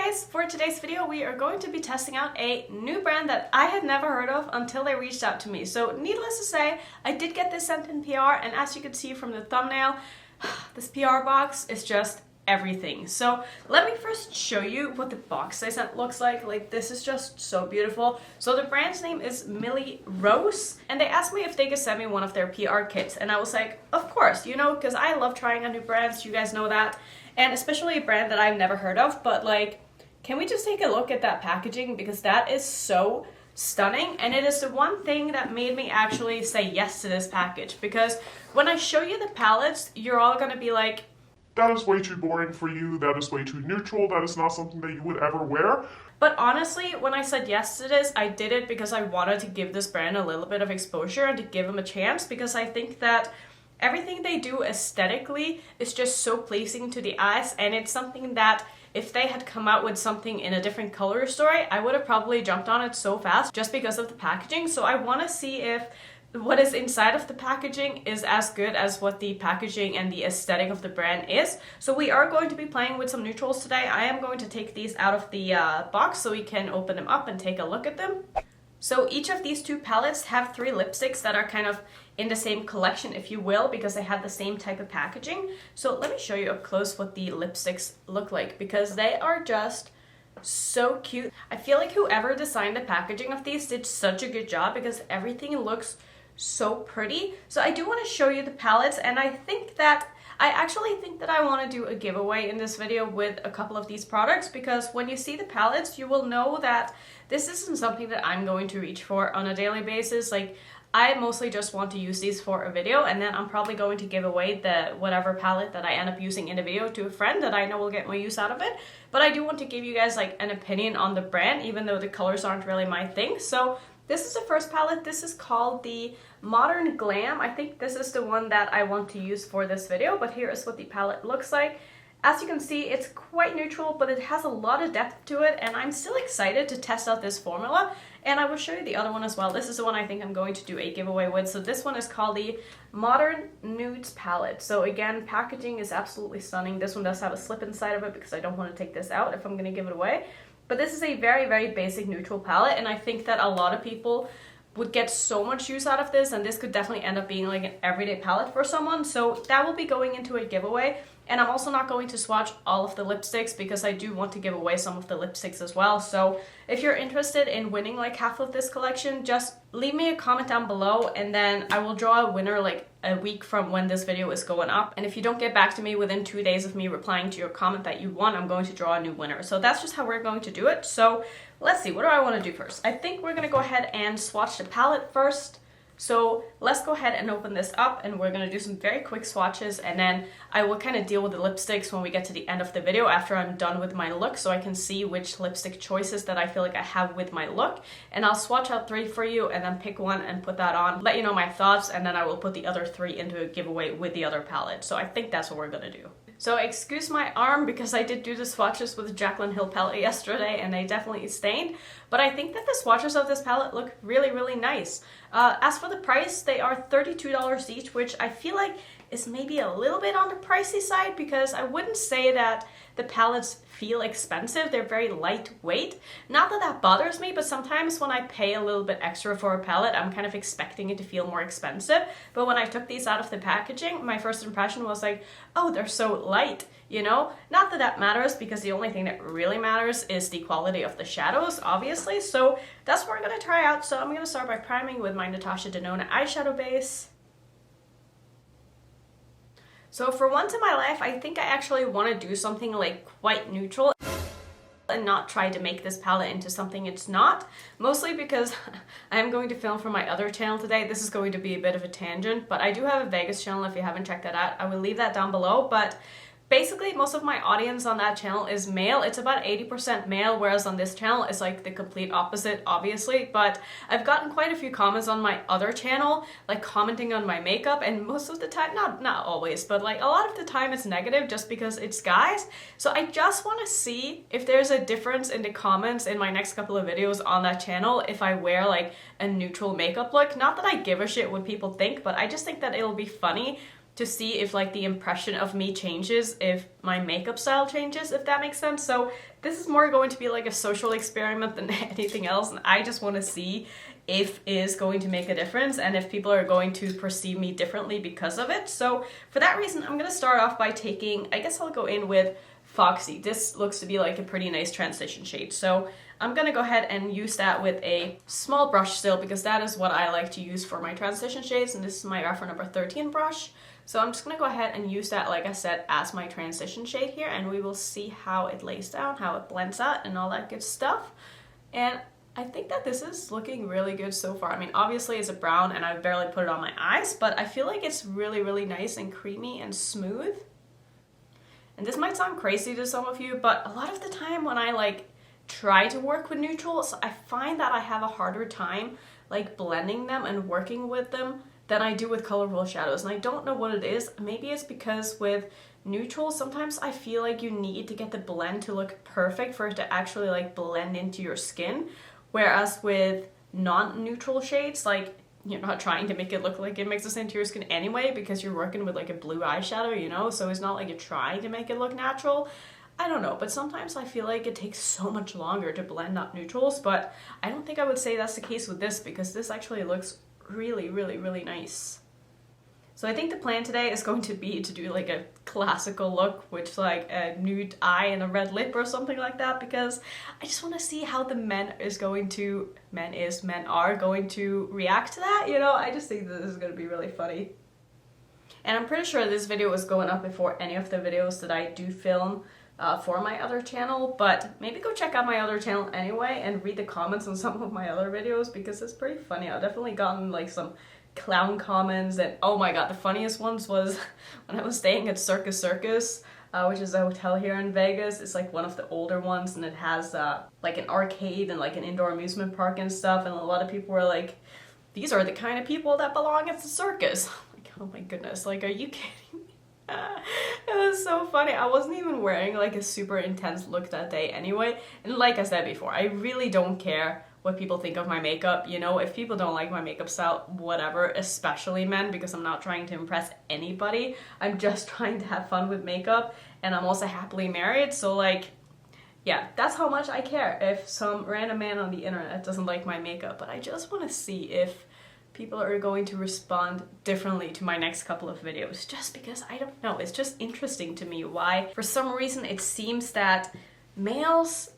guys, for today's video we are going to be testing out a new brand that I had never heard of until they reached out to me. So needless to say, I did get this sent in PR, and as you can see from the thumbnail, this PR box is just everything. So let me first show you what the box they sent looks like. Like, this is just so beautiful. So the brand's name is Milli Rose, and they asked me if they could send me one of their PR kits, and I was like, of course, you know, because I love trying on new brands, you guys know that, and especially a brand that I've never heard of. But like, can we just take a look at that packaging, because that is so stunning, and it is the one thing that made me actually say yes to this package, because when I show you the palettes, you're all gonna be like, that is way too boring for you, that is way too neutral, that is not something that you would ever wear. But honestly, when I said yes to this, I did it because I wanted to give this brand a little bit of exposure and to give them a chance, because I think that everything they do aesthetically is just so pleasing to the eyes, and it's something that if they had come out with something in a different color story, I would have probably jumped on it so fast just because of the packaging. So I want to see if what is inside of the packaging is as good as what the packaging and the aesthetic of the brand is. So we are going to be playing with some neutrals today. I am going to take these out of the box so we can open them up and take a look at them. So each of these two palettes have 3 lipsticks that are kind of in the same collection, if you will, because they have the same type of packaging. So let me show you up close what the lipsticks look like, because they are just so cute. I feel like whoever designed the packaging of these did such a good job, because everything looks so pretty. So I do want to show you the palettes, and I actually think that I want to do a giveaway in this video with a couple of these products, because when you see the palettes, you will know that this isn't something that I'm going to reach for on a daily basis. Like, I mostly just want to use these for a video, and then I'm probably going to give away the whatever palette that I end up using in the video to a friend that I know will get more use out of it. But I do want to give you guys like an opinion on the brand, even though the colors aren't really my thing. So this is the first palette. This is called the Modern Glam. I think this is the one that I want to use for this video, but here is what the palette looks like. As you can see, it's quite neutral, but it has a lot of depth to it, and I'm still excited to test out this formula, and I will show you the other one as well. This is the one I think I'm going to do a giveaway with. So this one is called the Modern Nudes palette. So again, packaging is absolutely stunning. This one does have a slip inside of it because I don't want to take this out if I'm going to give it away. But this is a very, very basic neutral palette, and I think that a lot of people would get so much use out of this, and this could definitely end up being like an everyday palette for someone. So that will be going into a giveaway. And I'm also not going to swatch all of the lipsticks, because I do want to give away some of the lipsticks as well. So if you're interested in winning like half of this collection, just leave me a comment down below, and then I will draw a winner like a week from when this video is going up. And if you don't get back to me within 2 days of me replying to your comment that you won, I'm going to draw a new winner. So that's just how we're going to do it. So let's see, what do I want to do first? I think we're going to go ahead and swatch the palette first. So let's go ahead and open this up, and we're going to do some very quick swatches, and then I will kind of deal with the lipsticks when we get to the end of the video after I'm done with my look, so I can see which lipstick choices that I feel like I have with my look. And I'll swatch out 3 for you and then pick one and put that on, let you know my thoughts, and then I will put the other 3 into a giveaway with the other palette. So I think that's what we're going to do. So excuse my arm, because I did do the swatches with the Jaclyn Hill palette yesterday, and they definitely stained. But I think that the swatches of this palette look really, really nice. As for the price, they are $32 each, which I feel like is maybe a little bit on the pricey side, because I wouldn't say that the palettes feel expensive. They're very lightweight. Not that that bothers me, but sometimes when I pay a little bit extra for a palette, I'm kind of expecting it to feel more expensive. But when I took these out of the packaging, my first impression was like, oh, they're so light, you know? Not that that matters, because the only thing that really matters is the quality of the shadows, obviously. So that's what we're going to try out. So I'm going to start by priming with my Natasha Denona eyeshadow base. So for once in my life, I think I actually want to do something like quite neutral and not try to make this palette into something it's not. Mostly because I am going to film for my other channel today. This is going to be a bit of a tangent, but I do have a Vegas channel if you haven't checked that out. I will leave that down below, but basically, most of my audience on that channel is male. It's about 80% male, whereas on this channel it's like the complete opposite, obviously. But I've gotten quite a few comments on my other channel, like commenting on my makeup, and most of the time, not always, but like a lot of the time it's negative just because it's guys. So I just want to see if there's a difference in the comments in my next couple of videos on that channel if I wear like a neutral makeup look. Not that I give a shit what people think, but I just think that it'll be funny to see if like the impression of me changes, if my makeup style changes, if that makes sense. So this is more going to be like a social experiment than anything else, and I just want to see if it is going to make a difference and if people are going to perceive me differently because of it. So for that reason, I'm going to start off by taking, I guess I'll go in with Foxy. This looks to be like a pretty nice transition shade. So I'm gonna go ahead and use that with a small brush still, because that is what I like to use for my transition shades, and this is my referral number 13 brush. So I'm just gonna go ahead and use that, like I said, as my transition shade here, and we will see how it lays down, how it blends out, and all that good stuff. And I think that this is looking really good so far. I mean, obviously it's a brown and I've barely put it on my eyes, but I feel like it's really, really nice and creamy and smooth. And this might sound crazy to some of you, but a lot of the time when I like try to work with neutrals, I find that I have a harder time like blending them and working with them than I do with colorful shadows. And I don't know what it is. Maybe it's because with neutrals, sometimes I feel like you need to get the blend to look perfect for it to actually like blend into your skin. Whereas with non-neutral shades, like you're not trying to make it look like it mixes into your skin anyway, because you're working with like a blue eyeshadow, you know, so it's not like you're trying to make it look natural. I don't know, but sometimes I feel like it takes so much longer to blend up neutrals, but I don't think I would say that's the case with this, because this actually looks really, really, really nice. So I think the plan today is going to be to do like a classical look, which like a nude eye and a red lip or something like that, because I just want to see how the men are going to react to that, you know? I just think that this is going to be really funny. And I'm pretty sure this video was going up before any of the videos that I do film for my other channel, but maybe go check out my other channel anyway and read the comments on some of my other videos, because it's pretty funny. I've definitely gotten like some clown comments, and oh my god, the funniest ones was when I was staying at Circus Circus, which is a hotel here in Vegas. It's like one of the older ones, and it has like an arcade and like an indoor amusement park and stuff, and a lot of people were like, these are the kind of people that belong at the circus. I'm like, oh my goodness, like, are you kidding me? It was so funny. I wasn't even wearing like a super intense look that day anyway, and like I said before, I really don't care what people think of my makeup. You know, if people don't like my makeup style, whatever, especially men, because I'm not trying to impress anybody. I'm just trying to have fun with makeup, and I'm also happily married, so like, yeah, that's how much I care if some random man on the internet doesn't like my makeup. But I just want to see if people are going to respond differently to my next couple of videos, just because I don't know, it's just interesting to me why for some reason it seems that males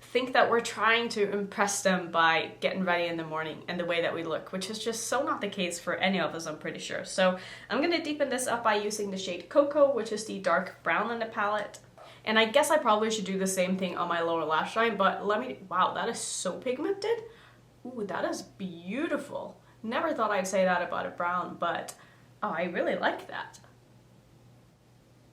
think that we're trying to impress them by getting ready in the morning and the way that we look, which is just so not the case for any of us, I'm pretty sure. So I'm going to deepen this up by using the shade Cocoa, which is the dark brown in the palette. And I guess I probably should do the same thing on my lower lash line, but wow, that is so pigmented. Ooh, that is beautiful. Never thought I'd say that about a brown, but oh, I really like that.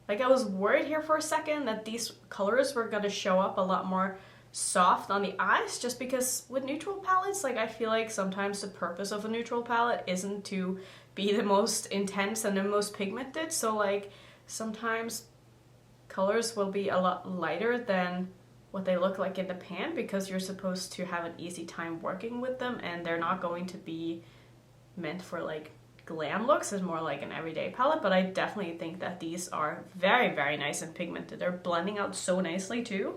Like, I was worried here for a second that these colors were going to show up a lot more soft on the eyes, just because with neutral palettes, like, I feel like sometimes the purpose of a neutral palette isn't to be the most intense and the most pigmented, so like sometimes colors will be a lot lighter than what they look like in the pan, because you're supposed to have an easy time working with them, and they're not going to be meant for like glam looks. It's more like an everyday palette. But I definitely think that these are very, very nice and pigmented. They're blending out so nicely too.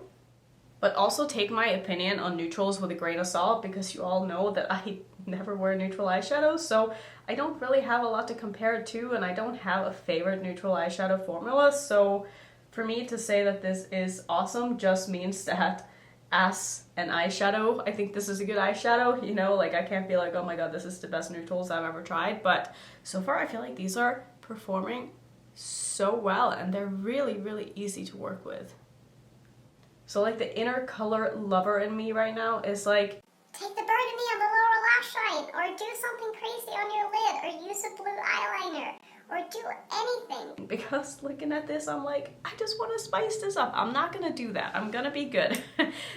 But also take my opinion on neutrals with a grain of salt, because you all know that I never wear neutral eyeshadows, so I don't really have a lot to compare it to, and I don't have a favorite neutral eyeshadow formula. So for me to say that this is awesome just means that as an eyeshadow, I think this is a good eyeshadow, you know, like I can't be like, oh my god, this is the best neutrals I've ever tried, but so far I feel like these are performing so well, and they're really, really easy to work with. So like the inner color lover in me right now is like, take the burgundy on the lower lash line, or do something crazy on your lid, or use a blue eyeliner, or do anything. Because looking at this, I'm like, I just want to spice this up. I'm not gonna do that. I'm gonna be good.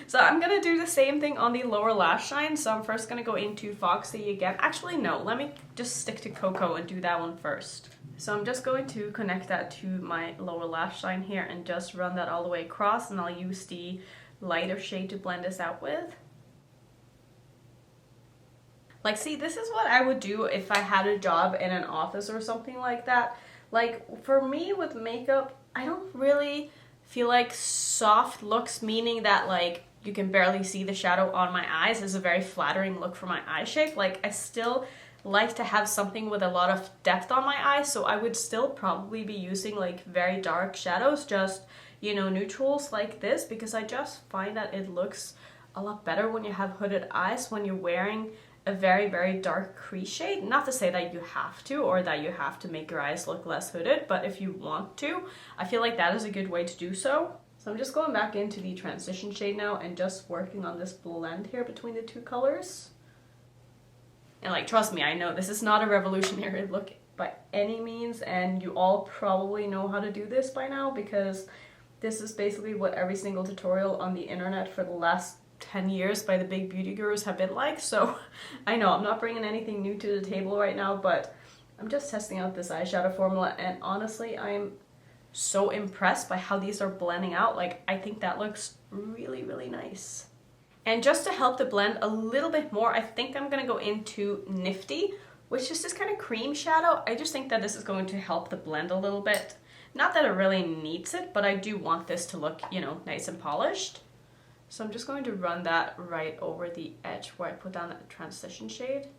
So I'm gonna do the same thing on the lower lash line. So I'm first gonna go into Foxy again. Actually, no, let me just stick to Cocoa and do that one first. So I'm just going to connect that to my lower lash line here and just run that all the way across, and I'll use the lighter shade to blend this out with. Like, see, this is what I would do if I had a job in an office or something like that. Like, for me with makeup, I don't really feel like soft looks, meaning that like you can barely see the shadow on my eyes, is a very flattering look for my eye shape. Like, I still like to have something with a lot of depth on my eyes, so I would still probably be using like very dark shadows, just, you know, neutrals like this, because I just find that it looks a lot better when you have hooded eyes, when you're wearing a very, very dark crease shade. Not to say that you have to, or that you have to make your eyes look less hooded, but if you want to, I feel like that is a good way to do so. So I'm just going back into the transition shade now and just working on this blend here between the two colors. And like, trust me, I know this is not a revolutionary look by any means, and you all probably know how to do this by now, because this is basically what every single tutorial on the internet for the last 10 years by the big beauty gurus have been like. So I know I'm not bringing anything new to the table right now, but I'm just testing out this eyeshadow formula, and honestly, I'm so impressed by how these are blending out. Like, I think that looks really, really nice. And just to help the blend a little bit more, I think I'm gonna go into Nifty, which is this kind of cream shadow. I just think that this is going to help the blend a little bit. Not that it really needs it, but I do want this to look, you know, nice and polished. So I'm just going to run that right over the edge where I put down that transition shade.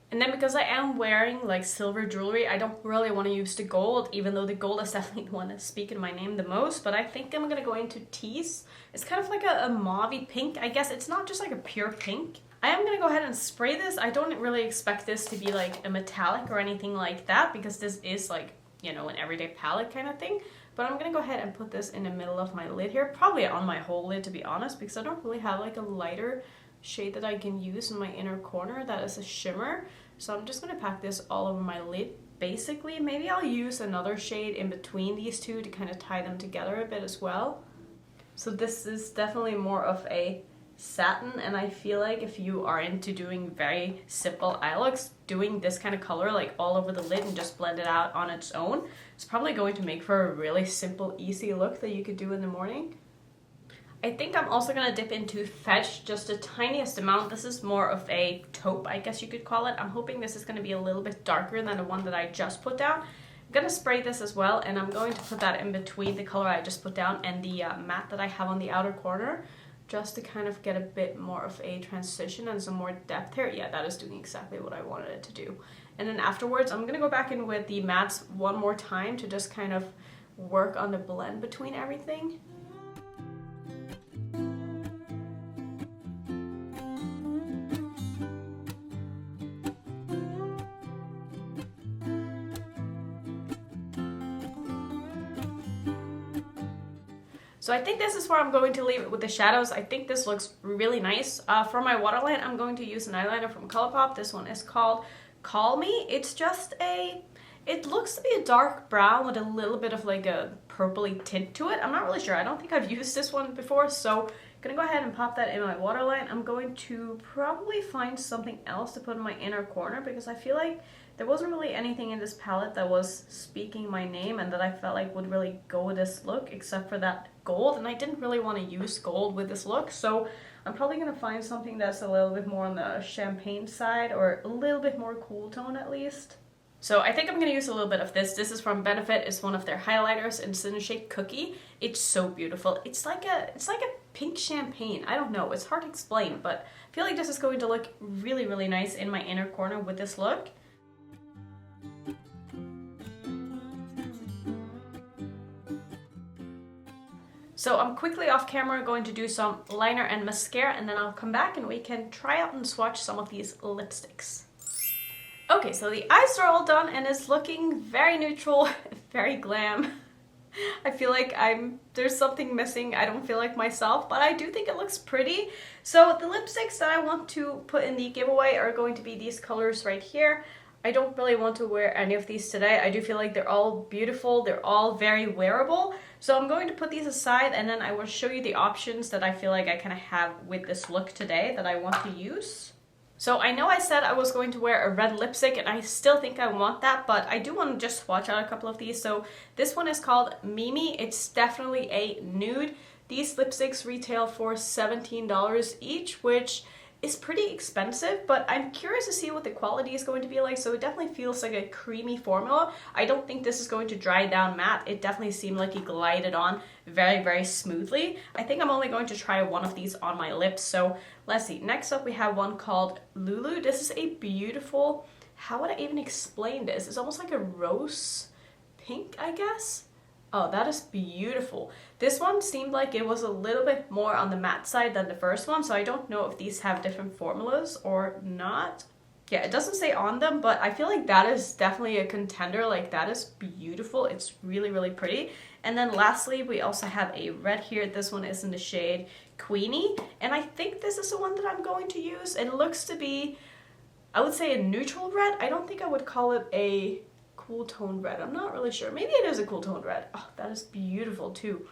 And then because I am wearing like silver jewelry, I don't really want to use the gold, even though the gold is definitely the one that's speaking my name the most. But I think I'm going to go into Tease. It's kind of like a mauve-y pink. I guess it's not just like a pure pink. I am going to go ahead and spray this. I don't really expect this to be like a metallic or anything like that, because this is like, you know, an everyday palette kind of thing. But I'm going to go ahead and put this in the middle of my lid here. Probably on my whole lid, to be honest, because I don't really have like a lighter shade that I can use in my inner corner that is a shimmer. So I'm just going to pack this all over my lid, basically. Maybe I'll use another shade in between these two to kind of tie them together a bit as well. So this is definitely more of a satin, and I feel like if you are into doing very simple eye looks, doing this kind of color like all over the lid and just blend it out on its own, it's probably going to make for a really simple, easy look that you could do in the morning. I think I'm also going to dip into Fetch just the tiniest amount. This is more of a taupe, I guess you could call it. I'm hoping this is going to be a little bit darker than the one that I just put down. I'm going to spray this as well, and I'm going to put that in between the color I just put down and the matte that I have on the outer corner, just to kind of get a bit more of a transition and some more depth here. Yeah, that is doing exactly what I wanted it to do. And then afterwards, I'm going to go back in with the mattes one more time to just kind of work on the blend between everything. So I think this is where I'm going to leave it with the shadows. I think this looks really nice. For my waterline, I'm going to use an eyeliner from Colourpop. This one is called Call Me. It's just it looks to be a dark brown with a little bit of like a purpley tint to it. I'm not really sure. I don't think I've used this one before, so I'm gonna go ahead and pop that in my waterline. I'm going to probably find something else to put in my inner corner, because I feel like there wasn't really anything in this palette that was speaking my name and that I felt like would really go with this look, except for that gold, and I didn't really want to use gold with this look, so I'm probably going to find something that's a little bit more on the champagne side, or a little bit more cool tone at least. So I think I'm going to use a little bit of this. This is from Benefit. It's one of their highlighters in Zimmerschied Cookie. It's so beautiful. It's like a pink champagne. I don't know. It's hard to explain, but I feel like this is going to look really, really nice in my inner corner with this look. So I'm quickly off camera going to do some liner and mascara, and then I'll come back and we can try out and swatch some of these lipsticks. Okay, so the eyes are all done and it's looking very neutral, very glam. I feel like there's something missing. I don't feel like myself, but I do think it looks pretty. So the lipsticks that I want to put in the giveaway are going to be these colors right here. I don't really want to wear any of these today. I do feel like they're all beautiful. They're all very wearable. So I'm going to put these aside, and then I will show you the options that I feel like I kind of have with this look today that I want to use. So I know I said I was going to wear a red lipstick, and I still think I want that, but I do want to just swatch out a couple of these. So this one is called Mimi. It's definitely a nude. These lipsticks retail for $17 each, which is pretty expensive, but I'm curious to see what the quality is going to be like. So it definitely feels like a creamy formula. I don't think this is going to dry down matte. It definitely seemed like it glided on very, very smoothly. I think I'm only going to try one of these on my lips. So let's see. Next up, we have one called Lulu. This is a beautiful, how would I even explain this? It's almost like a rose pink, I guess. Oh, that is beautiful. This one seemed like it was a little bit more on the matte side than the first one, so I don't know if these have different formulas or not. Yeah, it doesn't say on them, but I feel like that is definitely a contender. Like, that is beautiful. It's really, really pretty. And then lastly, we also have a red here. This one is in the shade Queenie, and I think this is the one that I'm going to use. It looks to be, I would say, a neutral red. I don't think I would call it a cool toned red. I'm not really sure. Maybe it is a cool toned red. Oh, that is beautiful too.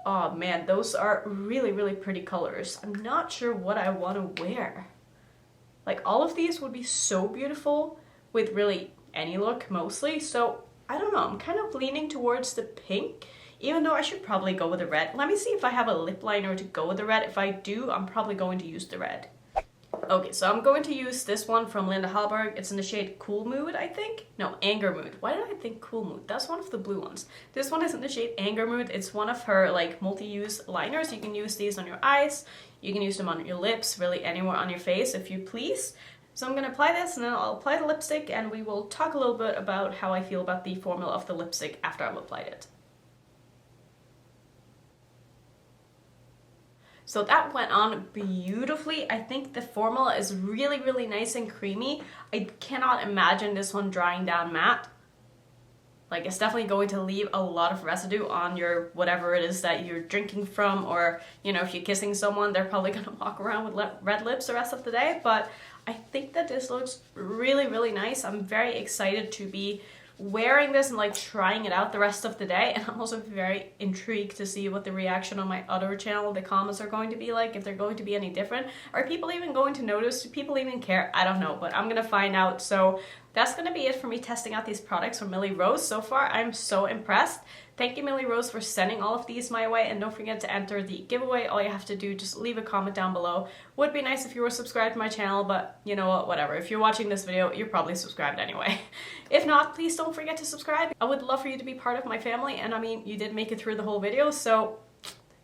Oh man, those are really, really pretty colors. I'm not sure what I want to wear. Like, all of these would be so beautiful with really any look mostly. So I don't know, I'm kind of leaning towards the pink, even though I should probably go with the red. Let me see if I have a lip liner to go with the red. If I do, I'm probably going to use the red. Okay, so I'm going to use this one from Linda Hallberg. It's in the shade Cool Mood, I think. No, Anger Mood. Why did I think Cool Mood? That's one of the blue ones. This one is in the shade Anger Mood. It's one of her like multi-use liners. You can use these on your eyes. You can use them on your lips, really anywhere on your face if you please. So I'm going to apply this, and then I'll apply the lipstick, and we will talk a little bit about how I feel about the formula of the lipstick after I've applied it. So that went on beautifully. I think the formula is really, really nice and creamy. I cannot imagine this one drying down matte. Like, it's definitely going to leave a lot of residue on your whatever it is that you're drinking from, or, you know, if you're kissing someone, they're probably gonna walk around with red lips the rest of the day. But I think that this looks really, really nice. I'm very excited to be wearing this and like trying it out the rest of the day, and I'm also very intrigued to see what the reaction on my other channel, the comments, are going to be like, if they're going to be any different. Are people even going to notice? Do people even care? I don't know, but I'm gonna find out. So that's gonna be it for me testing out these products from Milli Rose. So far, I'm so impressed. Thank you, Milli Rose, for sending all of these my way, and don't forget to enter the giveaway. All you have to do, just leave a comment down below. Would be nice if you were subscribed to my channel, but you know what, whatever. If you're watching this video, you're probably subscribed anyway. If not, please don't forget to subscribe. I would love for you to be part of my family, and I mean, you did make it through the whole video, so,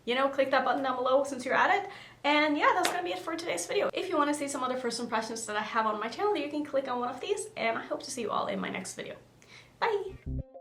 you know, click that button down below since you're at it. And yeah, that's gonna be it for today's video. If you want to see some other first impressions that I have on my channel, you can click on one of these, and I hope to see you all in my next video. Bye!